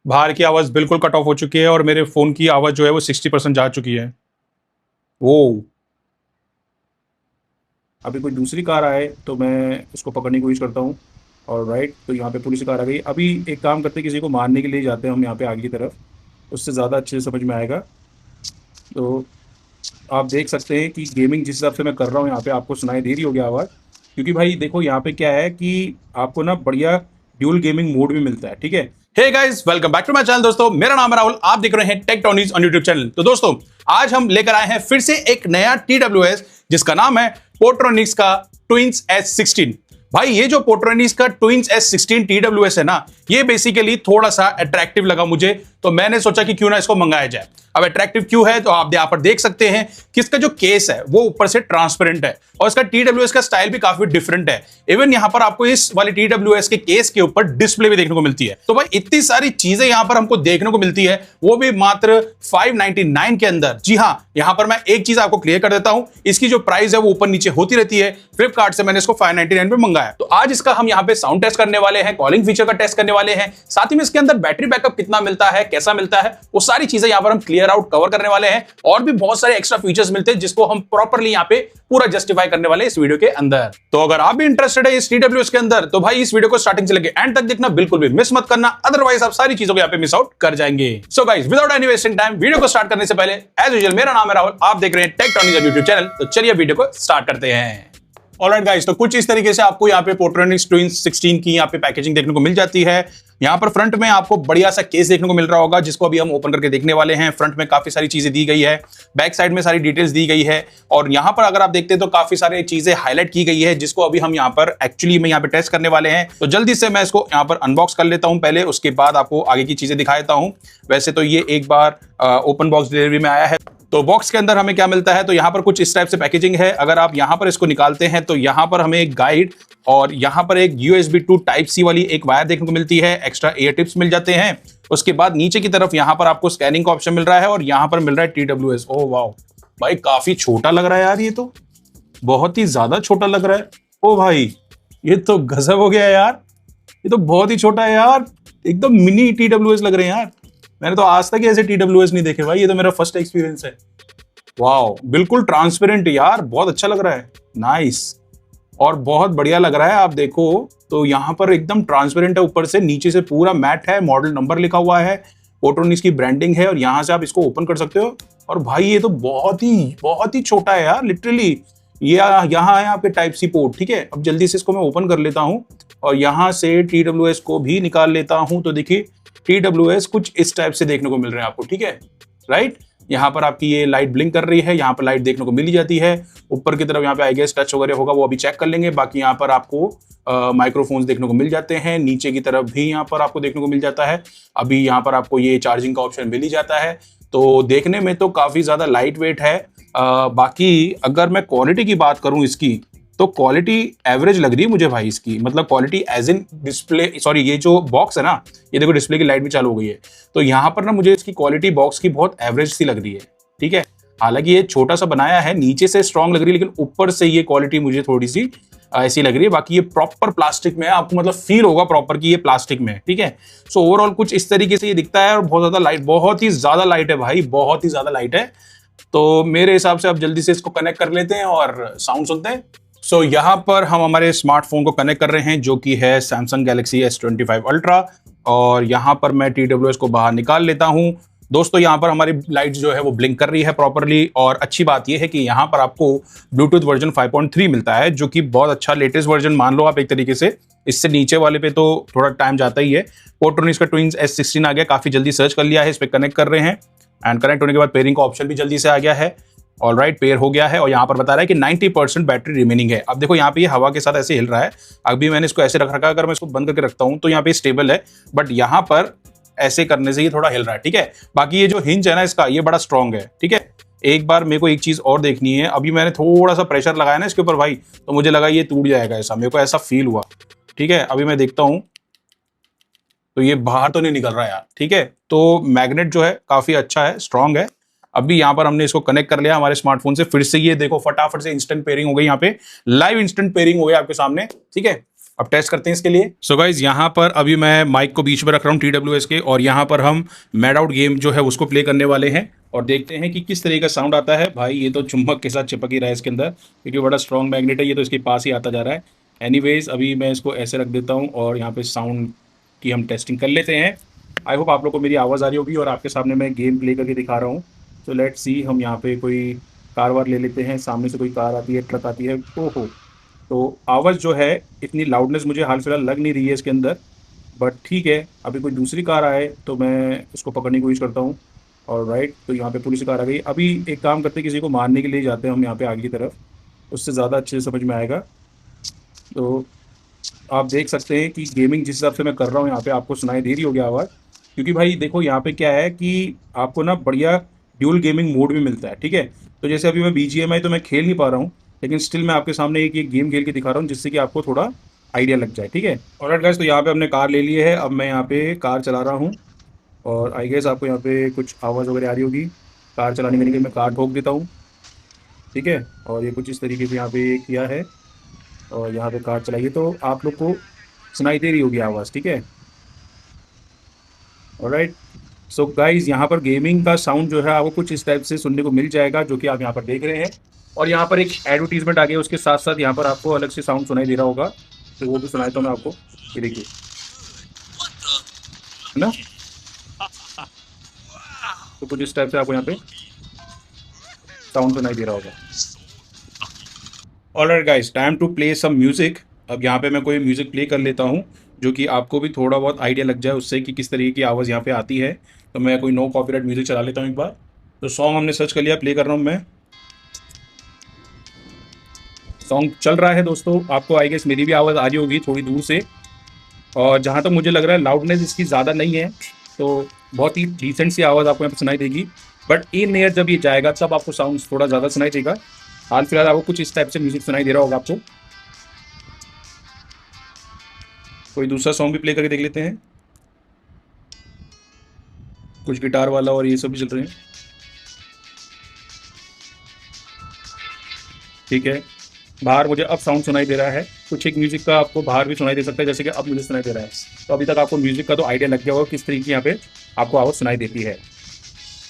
बाहर की आवाज़ बिल्कुल कट ऑफ हो चुकी है और मेरे फ़ोन की आवाज़ जो है वो 60% जा चुकी है। वो अभी कोई दूसरी कार आए तो मैं उसको पकड़ने की कोशिश करता हूँ। और राइट, तो यहाँ पे पुलिस की कार आ गई। अभी एक काम करते हैं, किसी को मारने के लिए जाते हैं हम यहाँ पे आगे की तरफ, उससे ज़्यादा अच्छे से समझ में आएगा। तो आप देख सकते हैं कि गेमिंग जिस हिसाब से मैं कर रहा हूँ यहाँ पे, आपको सुनाई दे रही होगी आवाज़। क्योंकि भाई देखो यहाँ पे क्या है कि आपको ना बढ़िया ड्यूल गेमिंग मोड भी मिलता है, ठीक है। Hey guys, welcome back to my channel. दोस्तों, मेरा नाम है राहुल, आप देख रहे हैं tech tonies on YouTube channel. तो दोस्तों, आज हम लेकर आए हैं फिर से एक नया TWS जिसका नाम है पोर्ट्रोनिक्स का ट्विंस S16। भाई, ये जो पोर्ट्रोनिक्स का ट्विंस S16 TWS है ना, ये बेसिकली थोड़ा सा अट्रैक्टिव लगा मुझे, तो मैंने सोचा कि क्यों ना इसको मंगाया जाए। अब अट्रैक्टिव क्यों है, तो आप यहाँ पर देख सकते हैं कि इसका जो केस है वो ऊपर से ट्रांसपेरेंट है और इसका TWS का स्टाइल भी काफी डिफरेंट है। इवन यहाँ पर आपको इस वाली TWS के केस के ऊपर डिस्प्ले भी देखने को मिलती है। तो भाई, इतनी सारी चीजें यहाँ पर हमको देखने को मिलती है, वो भी मात्र 599 के अंदर। जी हाँ, यहाँ पर मैं एक चीज आपको क्लियर कर देता हूं, इसकी जो प्राइस है वो ऊपर नीचे होती रहती है। फ्लिपकार्ट से मैंने इसको 599 पे मंगाया। तो आज इसका हम यहाँ पे साउंड टेस्ट करने वाले हैं, कॉलिंग फीचर का टेस्ट करने वाले हैं, साथ ही में इसके अंदर बैटरी बैकअप कितना मिलता है, कैसा मिलता है, वो सारी चीजें यहाँ पर हम क्लियर आउट कवर करने वाले हैं। और भी बहुत सारे एक्स्ट्रा फीचर्स मिलते हैं जिसको हम प्रॉपर्ली यहाँ पे पूरा जस्टिफाई करने वाले इस वीडियो के अंदर। तो अगर आप भी इंटरेस्टेड है इस TWS के अंदर, तो भाई इस वीडियो को स्टार्टिंग से लेकर एंड तक देखना, बिल्कुल भी मिस मत करना, अदरवाइज आप सारी चीजों को यहाँ पे मिस आउट कर जाएंगे। So guys, without any wasting time, video को स्टार्ट करने से पहले एज यूजुअल मेरा नाम है राहुल, आप देख रहे हैं टेक टॉनीज यूट्यूब चैनल। तो चलिए वीडियो को स्टार्ट करते हैं। ऑलराइट गाइस, तो कुछ इस तरीके से आपको यहाँ पे पोर्ट्रोनिक्स ट्विंस 16 की यहाँ पे पैकेजिंग देखने को मिल जाती है। यहाँ पर फ्रंट में आपको बढ़िया सा केस देखने को मिल रहा होगा, जिसको अभी हम ओपन करके देखने वाले हैं। फ्रंट में काफी सारी चीजें दी गई है, बैक साइड में सारी डिटेल्स दी गई है, और यहाँ पर अगर आप देखते हैं तो काफी सारी चीजें हाईलाइट की गई है, जिसको अभी हम यहाँ पर एक्चुअली में यहाँ पे टेस्ट करने वाले हैं। तो जल्दी से मैं इसको यहाँ पर अनबॉक्स कर लेता हूँ पहले, उसके बाद आपको आगे की चीजें दिखा देता हूँ। वैसे तो ये एक बार ओपन बॉक्स डिलीवरी में आया है। तो बॉक्स के अंदर हमें क्या मिलता है, तो यहाँ पर कुछ इस टाइप से पैकेजिंग है। अगर आप यहाँ पर इसको निकालते हैं तो यहाँ पर हमें एक गाइड और यहाँ पर एक USB 2 टाइप सी वाली एक वायर देखने को मिलती है, एक्स्ट्रा एयर टिप्स मिल जाते हैं। उसके बाद नीचे की तरफ यहाँ पर आपको स्कैनिंग का ऑप्शन मिल रहा है और यहाँ पर मिल रहा है TWS। ओह वाह भाई, काफी छोटा लग रहा है यार, ये तो बहुत ही ज्यादा छोटा लग रहा है। ओ भाई, ये तो गजब हो गया यार, ये तो बहुत ही छोटा है यार, एकदम मिनी TWS लग रहे हैं यार। मैंने तो आज तक ऐसे TWS नहीं देखे भाई, ये तो मेरा फर्स्ट एक्सपीरियंस है। वाओ, बिल्कुल ट्रांसपेरेंट यार, बहुत अच्छा लग रहा है, नाइस और बहुत बढ़िया लग रहा है। आप देखो तो यहाँ पर एकदम ट्रांसपेरेंट है, ऊपर से नीचे से पूरा मैट है, मॉडल नंबर लिखा हुआ है, पोर्ट्रोनिक्स की ब्रांडिंग है और यहाँ से आप इसको ओपन कर सकते हो। और भाई ये तो बहुत ही छोटा है यार, लिटरली। ये यहाँ है आपके टाइप सी पोर्ट, ठीक है। अब जल्दी से इसको मैं ओपन कर लेता हूँ और यहाँ से TWS को भी निकाल लेता हूँ। तो देखिए, TWS कुछ इस टाइप से देखने को मिल रहे हैं आपको, ठीक है, राइट। यहाँ पर आपकी ये लाइट ब्लिंक कर रही है, यहाँ पर लाइट देखने को मिल जाती है। ऊपर की तरफ यहाँ पे आई गेस टच वगैरह होगा, वो अभी चेक कर लेंगे। बाकी यहाँ पर आपको माइक्रोफोन्स देखने को मिल जाते हैं, नीचे की तरफ भी यहाँ पर आपको देखने को मिल जाता है। अभी यहाँ पर आपको ये चार्जिंग का ऑप्शन मिल ही जाता है। तो देखने में तो काफी ज्यादा लाइट वेट है। बाकी अगर मैं क्वालिटी की बात करूँ इसकी, तो क्वालिटी एवरेज लग रही है मुझे भाई इसकी, मतलब quality as in display, sorry ये जो बॉक्स है ना, ये देखो डिस्प्ले की लाइट भी चालू हो गई है। तो यहाँ पर ना मुझे इसकी क्वालिटी बॉक्स की बहुत एवरेज सी लग रही है, ठीक है। हालांकि ये छोटा सा बनाया है, नीचे से स्ट्रांग लग रही है, लेकिन ऊपर से ये क्वालिटी मुझे थोड़ी सी ऐसी लग रही है। बाकी ये प्रॉपर प्लास्टिक में है, आपको मतलब फील होगा प्रॉपर कि ये प्लास्टिक में है, ठीक है। सो ओवरऑल कुछ इस तरीके से ये दिखता है और बहुत ज्यादा लाइट, बहुत ही ज्यादा लाइट है भाई, बहुत ही ज्यादा लाइट है। तो मेरे हिसाब से आप जल्दी से इसको कनेक्ट कर लेते हैं और साउंड सुनते हैं। सो यहाँ पर हम हमारे स्मार्टफोन को कनेक्ट कर रहे हैं, जो कि है Samsung Galaxy S25 Ultra, और यहाँ पर मैं TWS को बाहर निकाल लेता हूँ। दोस्तों, यहाँ पर हमारी लाइट जो है वो ब्लिंक कर रही है प्रॉपरली, और अच्छी बात यह है कि यहाँ पर आपको ब्लूटूथ वर्जन 5.3 मिलता है, जो कि बहुत अच्छा लेटेस्ट वर्जन मान लो आप एक तरीके से। इससे नीचे वाले पे तो थोड़ा टाइम जाता ही है। पोर्ट्रोनिक्स का ट्विंस S16 आ गया, काफी जल्दी सर्च कर लिया है, इस पर कनेक्ट कर रहे हैं, एंड कनेक्ट होने के बाद पेयरिंग का ऑप्शन भी जल्दी से आ गया है। ऑलराइट, पेयर हो गया है और यहाँ पर बता रहा है कि 90% बैटरी रिमेनिंग है। अब देखो यहाँ पे ये हवा के साथ ऐसे हिल रहा है, अभी मैंने इसको ऐसे रख रखा है, अगर मैं इसको बंद करके रखता हूँ तो यहाँ पे स्टेबल है, बट यहाँ पर ऐसे करने से ये थोड़ा हिल रहा है, ठीक है। बाकी ये जो हिंज है ना इसका, ये बड़ा स्ट्रॉन्ग है, ठीक है। एक बार मेरे को एक चीज और देखनी है, अभी मैंने थोड़ा सा प्रेशर लगाया ना इसके ऊपर भाई, तो मुझे लगा ये टूट जाएगा, ऐसा मेरे को ऐसा फील हुआ, ठीक है। अभी मैं देखता हूँ तो ये बाहर तो नहीं निकल रहा यार, ठीक है। तो मैग्नेट जो है काफी अच्छा है, स्ट्रांग है। अभी यहाँ पर हमने इसको कनेक्ट कर लिया हमारे स्मार्टफोन से, फिर से ये देखो फटाफट से इंस्टेंट पेयरिंग हो गई, यहाँ पे लाइव इंस्टेंट पेयरिंग हो गई आपके सामने, ठीक है। अब टेस्ट करते हैं इसके लिए। सो गाइज यहाँ पर अभी मैं माइक को बीच में रख रहा हूँ TWS के, और यहाँ पर हम मैड आउट गेम जो है उसको प्ले करने वाले हैं और देखते हैं कि किस तरह का साउंड आता है। भाई ये तो चुंबक के साथ चिपक ही रहा है इसके अंदर, क्योंकि बड़ा स्ट्रॉन्ग मैग्नेट है ये, तो इसके पास ही आता जा रहा है। एनीवेज अभी मैं इसको ऐसे रख देता हूँ और यहाँ पे साउंड की हम टेस्टिंग कर लेते हैं। आई होप आप लोग को मेरी आवाज़ आ रही होगी और आपके सामने मैं गेम प्ले करके दिखा रहा हूँ। तो लेट्स सी, हम यहाँ पे कोई कार वार ले लेते हैं। सामने से कोई कार आती है, ट्रक आती है। ओहो, तो आवाज़ जो है इतनी लाउडनेस मुझे हाल फिलहाल लग नहीं रही है इसके अंदर, बट ठीक है। अभी कोई दूसरी कार आए तो मैं उसको पकड़ने की कोशिश करता हूँ। और राइट, तो यहाँ पे पुलिस कार आ गई। अभी एक काम करते हैं, किसी को मारने के लिए जाते हैं हम यहाँ पे आगे की तरफ, उससे ज़्यादा अच्छे से समझ में आएगा। तो आप देख सकते हैं कि गेमिंग जिस हिसाब से मैं कर रहा हूँ यहाँ पे आपको सुनाई दे रही होगी आवाज़, क्योंकि भाई देखो यहाँ पे क्या है कि आपको ना बढ़िया ड्यूल गेमिंग मोड भी मिलता है। ठीक है, तो जैसे अभी मैं BGMI तो मैं खेल नहीं पा रहा हूँ, लेकिन स्टिल मैं आपके सामने एक गेम खेल के दिखा रहा हूँ जिससे कि आपको थोड़ा आइडिया लग जाए। ठीक है, ऑलराइट गाइस, तो यहाँ पे हमने कार ले ली है। अब मैं यहाँ पे कार चला रहा हूँ और आई गेस आपको यहाँ पे कुछ आवाज़ वगैरह आ रही होगी। कार चलाने के लिए मैं कार ठोक देता हूँ। ठीक है, और ये कुछ इस तरीके से यहाँ पे किया है और यहाँ पे कार चलाइए तो आप लोग को सुनाई दे रही होगी आवाज़। ठीक है, ऑलराइट। सो गाइज यहाँ पर गेमिंग का साउंड जो है आपको कुछ इस टाइप से सुनने को मिल जाएगा, जो कि आप यहाँ पर देख रहे हैं। और यहाँ पर एक एडवर्टीजमेंट आ गया, उसके साथ साथ यहाँ पर आपको अलग से साउंड सुनाई दे रहा होगा, तो वो भी सुनाता हूँ मैं आपको। ये देखिए, है ना, तो कुछ इस टाइप से आपको यहाँ पे साउंड सुनाई दे रहा होगा। Alright guys, time to play some music. अब यहाँ पे मैं कोई म्यूजिक प्ले कर लेता हूँ जो कि आपको भी थोड़ा बहुत आइडिया लग जाए उससे कि किस तरीके की आवाज़ यहाँ पे आती है। तो मैं कोई नो कॉपीराइट म्यूजिक चला लेता हूँ एक बार। तो सॉन्ग हमने सर्च कर लिया, प्ले कर रहा हूँ मैं। सॉन्ग चल रहा है दोस्तों, आपको आई गेस मेरी भी आवाज़ आ रही होगी थोड़ी दूर से। और जहाँ तक मुझे लग रहा है लाउडनेस इसकी ज़्यादा नहीं है, तो बहुत ही डिसेंट सी आवाज़ आपको यहाँ पर सुनाई देगी। बट इन ईयर जब ये जाएगा तब आपको साउंड थोड़ा ज़्यादा सुनाई देगा। हाल फिलहाल आपको कुछ इस टाइप से म्यूजिक सुनाई दे रहा होगा आपको। कोई दूसरा सॉन्ग भी प्ले करके देख लेते हैं। कुछ गिटार वाला और ये सब भी चल रहे हैं। ठीक है, बाहर मुझे अब साउंड सुनाई दे रहा है। कुछ एक म्यूजिक का आपको बाहर भी सुनाई दे सकता है, जैसे कि अब मुझे सुनाई दे रहा है। तो अभी तक आपको म्यूजिक का तो आइडिया लग गया होगा किस तरीके की यहाँ पे आपको आवाज़ सुनाई देती है।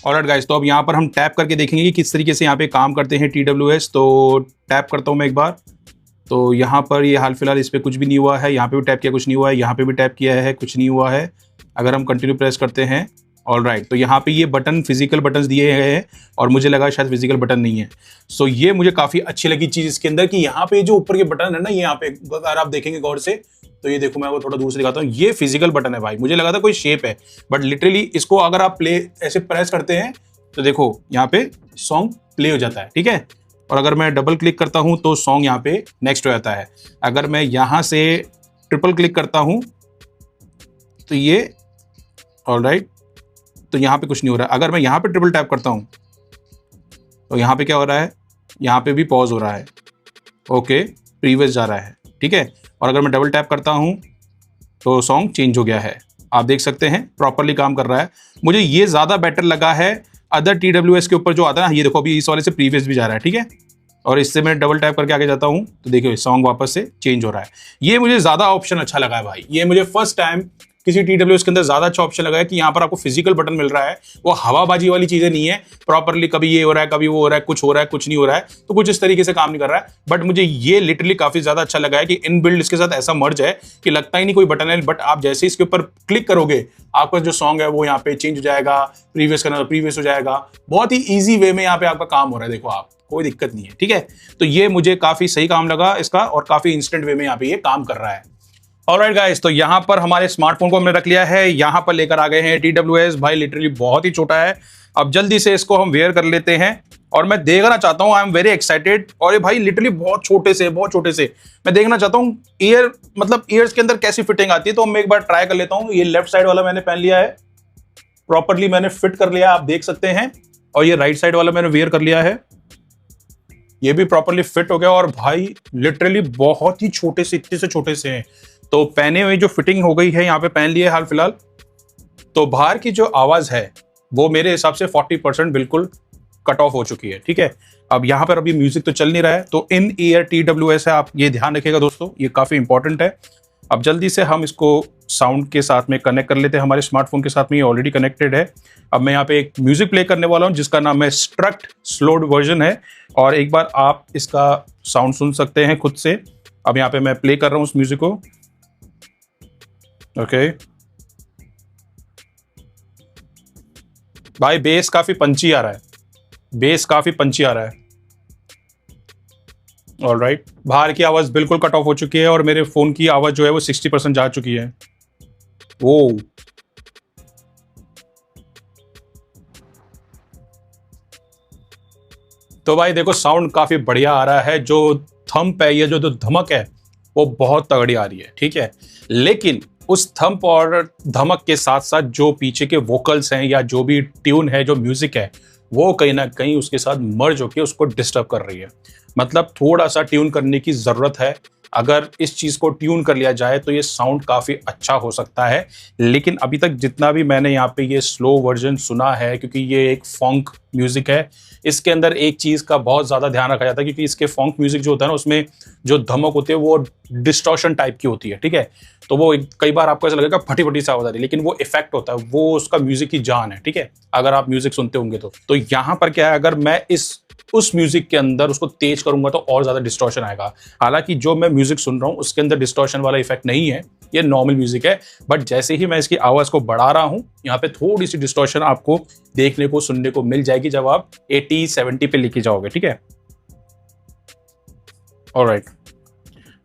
ऑलराइट गाइस, तो अब यहाँ पर हम टैप करके देखेंगे कि किस तरीके से यहाँ पे काम करते हैं TWS। तो टैप करता हूँ मैं एक बार, तो यहाँ पर ये हाल फिलहाल इस पर कुछ भी नहीं हुआ है। यहाँ पे भी टैप किया, कुछ नहीं हुआ है। यहाँ पे भी टैप किया है, कुछ नहीं हुआ है। अगर हम कंटिन्यू प्रेस करते हैं, ऑलराइट, तो यहाँ पे ये बटन फिजिकल बटन्स दिए गए हैं और मुझे लगा शायद फिजिकल बटन नहीं है। सो ये मुझे काफ़ी अच्छी लगी चीज़ इसके अंदर कि यहाँ पे जो ऊपर के बटन है ना, यहाँ पे अगर आप देखेंगे गौर से, तो ये देखो मैं वो थोड़ा दूर से दिखाता हूँ, ये फिजिकल बटन है भाई। मुझे लगा था कोई शेप है, बट लिटरली इसको अगर आप प्ले ऐसे प्रेस करते हैं तो देखो यहाँ पे सॉन्ग प्ले हो जाता है। ठीक है, और अगर मैं डबल क्लिक करता हूँ तो सॉन्ग यहाँ पे नेक्स्ट हो जाता है। अगर मैं यहाँ से ट्रिपल क्लिक करता हूँ तो ये, ऑलराइट, तो यहाँ पे कुछ नहीं हो रहा है। अगर मैं यहाँ पे ट्रिपल टैप करता हूँ तो यहाँ पे क्या हो रहा है, यहाँ पे भी पॉज हो रहा है। ओके, प्रीवियस जा रहा है। ठीक है, और अगर मैं डबल टैप करता हूँ तो सॉन्ग चेंज हो गया है। आप देख सकते हैं प्रॉपरली काम कर रहा है। मुझे ये ज़्यादा बेटर लगा है अदर TWS के ऊपर जो आता है ना। ये देखो अभी इस वाले से प्रीवियस भी जा रहा है। ठीक है, और इससे मैं डबल टैप करके आगे जाता हूँ तो देखिए सॉन्ग वापस से चेंज हो रहा है। ये मुझे ज़्यादा ऑप्शन अच्छा लगा है भाई। ये मुझे फर्स्ट टाइम किसी TWS के अंदर ज़्यादा अच्छा ऑप्शन लगा है कि यहाँ पर आपको फिजिकल बटन मिल रहा है। वो हवाबाजी वाली चीज़ें नहीं है, प्रॉपरली कभी ये हो रहा है कभी वो हो रहा है, कुछ हो रहा है कुछ नहीं हो रहा है, तो कुछ इस तरीके से काम नहीं कर रहा है। बट मुझे ये लिटरली काफ़ी ज़्यादा अच्छा लगा है कि इन बिल्ड इसके साथ ऐसा मर्ज है कि लगता ही नहीं कोई बटन है, बट आप जैसे इसके ऊपर क्लिक करोगे आपका जो सॉन्ग है वो यहाँ पे चेंज हो जाएगा। प्रीवियस करना तो प्रीवियस हो जाएगा। बहुत ही ईजी वे में यहाँ पे आपका काम हो रहा है। देखो आप, कोई दिक्कत नहीं है। ठीक है, तो ये मुझे काफ़ी सही काम लगा इसका और काफ़ी इंस्टेंट वे में यहाँ पे ये काम कर रहा है। ऑलराइट गाइस, तो यहाँ पर हमारे स्मार्टफोन को हमने रख लिया है, यहाँ पर लेकर आ गए हैं TWS। भाई लिटरली बहुत ही छोटा है। अब जल्दी से इसको हम वेयर कर लेते हैं और मैं देखना चाहता हूँ, आई एम वेरी एक्साइटेड। और ये भाई लिटरली बहुत छोटे से मैं देखना चाहता हूँ ईयर, मतलब ईयर्स के अंदर कैसी फिटिंग आती है। तो मैं एक बार ट्राई कर लेता हूँ। ये लेफ्ट साइड वाला मैंने पहन लिया है, प्रॉपरली मैंने फिट कर लिया, आप देख सकते हैं। और ये राइट साइड वाला मैंने वेयर कर लिया है, ये भी प्रॉपरली फिट हो गया। और भाई लिटरली बहुत ही छोटे से, इतने से छोटे से हैं। तो पहने हुए जो फिटिंग हो गई है यहाँ पे पहन लिए हाल फिलहाल, तो बाहर की जो आवाज़ है वो मेरे हिसाब से 40% बिल्कुल कट ऑफ हो चुकी है। ठीक है, अब यहाँ पर अभी म्यूजिक तो चल नहीं रहा है, तो इन ईयर TWS है, आप ये ध्यान रखिएगा दोस्तों, ये काफ़ी इंपॉर्टेंट है। अब जल्दी से हम इसको साउंड के साथ में कनेक्ट कर लेते हैं, हमारे स्मार्टफोन के साथ में ये ऑलरेडी कनेक्टेड है। अब मैं यहाँ पे एक म्यूजिक प्ले करने वाला हूँ जिसका नाम है स्ट्रक्ट स्लोड वर्जन है, और एक बार आप इसका साउंड सुन सकते हैं खुद से। अब यहाँ पे मैं प्ले कर रहा हूँ उस म्यूजिक को। ओके भाई, बेस काफी पंची आ रहा है, बेस काफी पंची आ रहा है। ऑलराइट, बाहर की आवाज बिल्कुल कट ऑफ हो चुकी है और मेरे फोन की आवाज जो है वो 60% जा चुकी है। वो तो भाई देखो, साउंड काफी बढ़िया आ रहा है, जो थंप है या जो धमक है वो बहुत तगड़ी आ रही है, ठीक है। लेकिन उस थंप और धमक के साथ साथ जो पीछे के वोकल्स हैं या जो भी ट्यून है, जो म्यूजिक है, वो कहीं ना कहीं उसके साथ मर्ज होकर उसको डिस्टर्ब कर रही है। मतलब थोड़ा सा ट्यून करने की जरूरत है। अगर इस चीज को ट्यून कर लिया जाए तो ये साउंड काफी अच्छा हो सकता है। लेकिन अभी तक जितना भी मैंने यहाँ पे ये स्लो वर्जन सुना है, क्योंकि ये एक फंक म्यूजिक है, इसके अंदर एक चीज का बहुत ज्यादा ध्यान रखा जाता है, क्योंकि इसके फंक म्यूजिक जो होता है ना, उसमें जो धमक होती है वो डिस्टॉर्शन टाइप की होती है, ठीक है। तो वो कई बार आपको ऐसा लगेगा फटी फटी सा आवाज आ रही है, लेकिन वो इफेक्ट होता है, वो उसका म्यूजिक की जान है, ठीक है। अगर आप म्यूजिक सुनते होंगे तो यहाँ पर क्या है, अगर मैं उस म्यूजिक के अंदर उसको तेज करूंगा तो और ज्यादा डिस्टॉर्शन आएगा। हालांकि जो मैं म्यूजिक सुन रहा हूं उसके अंदर डिस्टॉर्शन वाला इफेक्ट नहीं है, ये नॉर्मल म्यूजिक है। बट जैसे ही मैं इसकी आवाज को बढ़ा रहा हूं, यहाँ पे थोड़ी सी डिस्टॉर्शन आपको देखने को सुनने को मिल जाएगी जब आप 80-70 पे लेके जाओगे, ठीक है। ऑलराइट,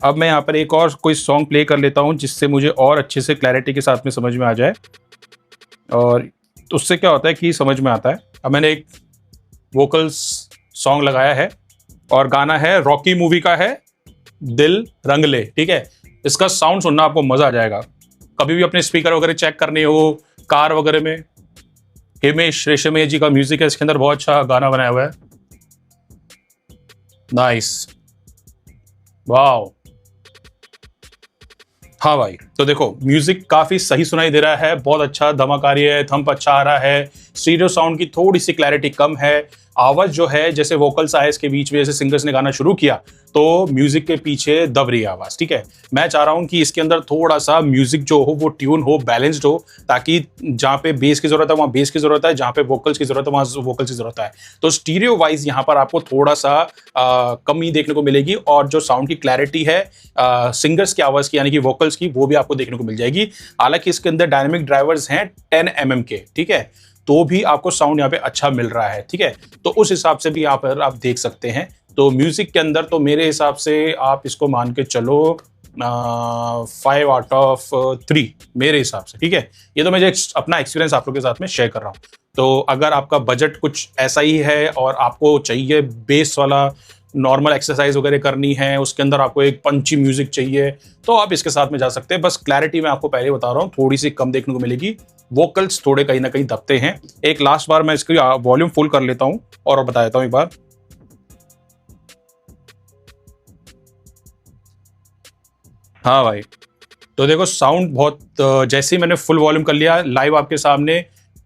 अब मैं यहाँ पर एक और कोई सॉन्ग प्ले कर लेता हूं जिससे मुझे और अच्छे से क्लैरिटी के साथ में समझ में आ जाए, और उससे क्या होता है कि समझ में आता है। अब मैंने एक वोकल्स सॉन्ग लगाया है और गाना है रॉकी मूवी का है, दिल रंग ले, ठीक है। इसका साउंड सुनना आपको मजा आ जाएगा। कभी भी अपने स्पीकर वगैरह चेक करने हो कार वगैरह में, हिमेश रेशमिया जी का म्यूजिक है इसके अंदर, बहुत अच्छा गाना बनाया हुआ है। Nice, wow. हाँ भाई, तो देखो म्यूजिक काफी सही सुनाई दे रहा है, बहुत अच्छा धमक आ रही है, थंप अच्छा आ रहा है, स्टीरियो साउंड की थोड़ी सी क्लैरिटी कम है। आवाज जो है, जैसे वोकल्स आए इसके बीच में, जैसे सिंगर्स ने गाना शुरू किया तो म्यूजिक के पीछे दब रही है आवाज, ठीक है। मैं चाह रहा हूं कि इसके अंदर थोड़ा सा म्यूजिक जो हो वो ट्यून हो, बैलेंस्ड हो, ताकि जहां पे बेस की जरूरत है वहां बेस की जरूरत है, जहां पे वोकल्स की जरूरत है वहां वोकल्स की जरूरत है। तो स्टीरियो वाइज यहाँ पर आपको थोड़ा सा कमी देखने को मिलेगी, और जो साउंड की क्लैरिटी है सिंगर्स की आवाज की यानी कि वोकल्स की, वो भी आपको देखने को मिल जाएगी। हालांकि इसके अंदर डायनेमिक ड्राइवर्स हैं 10 mm के, ठीक है, तो भी आपको साउंड यहाँ पे अच्छा मिल रहा है, ठीक है। तो उस हिसाब से भी यहाँ पर आप देख सकते हैं। तो म्यूजिक के अंदर तो मेरे हिसाब से आप इसको मान के चलो 5/3 मेरे हिसाब से, ठीक है। ये तो मैं अपना एक्सपीरियंस आप लोगों के साथ में शेयर कर रहा हूँ। तो अगर आपका बजट कुछ ऐसा ही है और आपको चाहिए बेस वाला, नॉर्मल एक्सरसाइज वगैरह करनी है, उसके अंदर आपको एक पंची म्यूजिक चाहिए, तो आप इसके साथ में जा सकते हैं। बस क्लैरिटी मैं आपको पहले बता रहा हूँ, थोड़ी सी कम देखने को मिलेगी, वोकल्स थोड़े कहीं ना कहीं दबते हैं। एक लास्ट बार मैं इसकी वॉल्यूम फुल कर लेता हूँ और बता देता हूँ एक बार। हाँ भाई, तो देखो साउंड बहुत जैसे ही मैंने फुल वॉल्यूम कर लिया लाइव आपके सामने,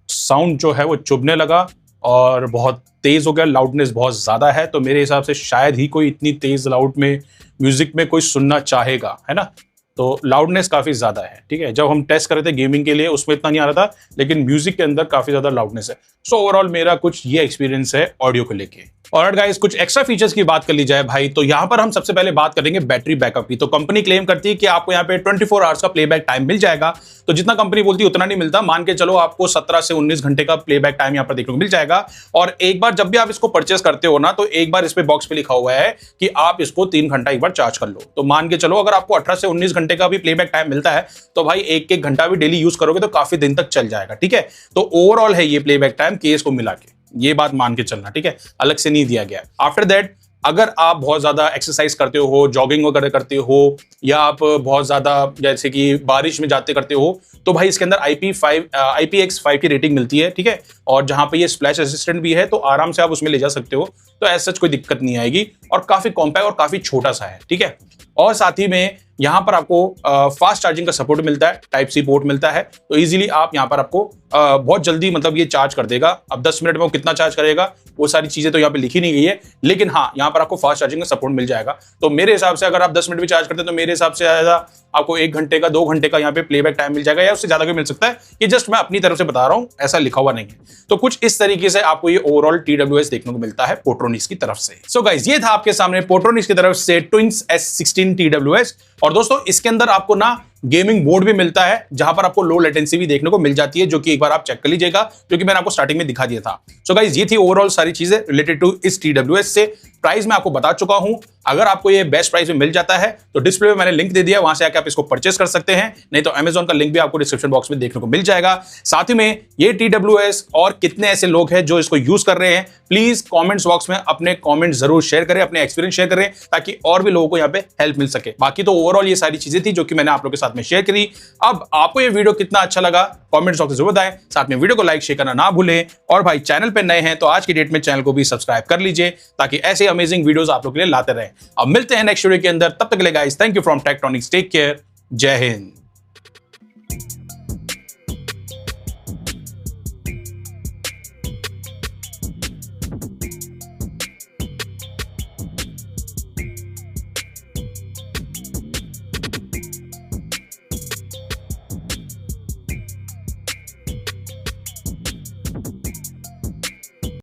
साउंड जो है वो चुभने लगा और बहुत तेज हो गया, लाउडनेस बहुत ज्यादा है। तो मेरे हिसाब से शायद ही कोई इतनी तेज लाउड में म्यूजिक में कोई सुनना चाहेगा, है ना। तो लाउडनेस काफी ज्यादा है, ठीक है। जब हम टेस्ट कर रहे थे गेमिंग के लिए उसमें इतना नहीं आ रहा था, लेकिन म्यूजिक के अंदर काफी ज्यादा लाउडनेस है। सो ओवरऑल मेरा कुछ ये एक्सपीरियंस है ऑडियो को लेके। ऑलराइट गाइस, कुछ एक्स्ट्रा फीचर्स की बात कर ली जाए भाई, तो यहाँ पर हम सबसे पहले बात करेंगे बैटरी बैकअप की। तो कंपनी क्लेम करती है कि आपको यहाँ पे 24 आवर्स का प्लेबैक टाइम मिल जाएगा। तो जितना कंपनी बोलती है उतना नहीं मिलता, मान के चलो आपको 17 से 19 घंटे का प्लेबैक टाइम यहाँ पर देखने को मिल जाएगा। और एक बार जब भी आप इसको परचेस करते हो ना, तो एक बार इस पे बॉक्स पे लिखा हुआ है कि आप इसको 3 घंटा एक बार चार्ज कर लो। तो मान के चलो अगर आपको 18 से 19 घंटे का भी प्लेबैक टाइम मिलता है, तो भाई एक एक घंटा भी डेली यूज करोगे तो काफी दिन तक चल जाएगा, ठीक है। तो ओवरऑल है ये प्लेबैक टाइम केस को मिला के, ये बात मान के चलना, ठीक है, अलग से नहीं दिया गया। आफ्टर दैट अगर आप बहुत ज्यादा एक्सरसाइज करते हो, जॉगिंग वगैरह करते हो, या आप बहुत ज्यादा जैसे कि बारिश में जाते करते हो, तो भाई इसके अंदर IPX5 की रेटिंग मिलती है, ठीक है। और जहां पे ये स्प्लैश असिस्टेंट भी है तो आराम से आप उसमें ले जा सकते हो, तो ऐसा कोई दिक्कत नहीं आएगी। और काफी कॉम्पैक्ट और काफी छोटा सा है, ठीक है। और साथ ही में यहाँ पर आपको फास्ट चार्जिंग का सपोर्ट मिलता है, टाइप सी पोर्ट मिलता है, तो इजीली आप यहाँ पर आपको बहुत जल्दी मतलब ये चार्ज कर देगा। अब 10 मिनट में वो कितना चार्ज करेगा वो सारी चीजें तो यहाँ पे लिखी नहीं गई है, लेकिन हाँ यहाँ पर आपको फास्ट चार्जिंग का सपोर्ट मिल जाएगा। तो मेरे हिसाब से अगर आप 10 मिनट भी चार्ज करते हैं तो मेरे हिसाब से ज्यादा आपको 1 घंटे का 2 घंटे का यहाँ पे प्लेबैक टाइम मिल जाएगा, या उससे ज्यादा भी मिल सकता है। ये जस्ट मैं अपनी तरफ से बता रहा हूँ, ऐसा लिखा हुआ नहीं है। तो कुछ इस तरीके से आपको ये ओवरऑल TWS देखने को मिलता है पोर्ट्रोनिक्स की तरफ से। सो गाइस, ये था आपके सामने पोर्ट्रोनिक्स की तरफ से ट्विंस S16 TWS। और दोस्तों इसके अंदर आपको ना गेमिंग मोड भी मिलता है, जहां पर आपको लो लेटेंसी भी देखने को मिल जाती है, जो कि एक बार आप चेक कर लीजिएगा, जो कि मैंने आपको स्टार्टिंग में दिखा दिया था। सो गाइस, ये थी ओवरऑल सारी चीजें रिलेटेड टू इस TWS से। प्राइस मैं आपको बता चुका हूं, अगर आपको ये बेस्ट प्राइस में मिल जाता है तो डिस्प्ले में मैंने लिंक दे दिया, वहां से आके आप इसको परचेस कर सकते हैं, नहीं तो Amazon का लिंक भी आपको डिस्क्रिप्शन बॉक्स में देखने को मिल जाएगा। साथ ही में ये TWS और कितने ऐसे लोग हैं जो इसको यूज कर रहे हैं, प्लीज कमेंट्स बॉक्स में अपने कमेंट जरूर शेयर करें, अपने एक्सपीरियंस शेयर करें, ताकि और भी लोगों को यहाँ पे हेल्प मिल सके। बाकी तो ओवरऑल ये सारी चीजें थी जो कि मैंने आप लोगों के साथ में शेयर करी। अब आपको ये वीडियो कितना अच्छा लगा कमेंट्स बॉक्स में जरूर बताएं, साथ में वीडियो को लाइक शेयर करना ना भूलें, और भाई चैनल पे नए हैं तो आज की डेट में चैनल को भी सब्सक्राइब कर लीजिए, ताकि ऐसे अमेजिंग वीडियोस आप लोग के लिए लाते रहें। अब मिलते हैं नेक्स्ट वीडियो के अंदर, तब तक के लिए guys thank you from Tektronix, take care, जय हिंद।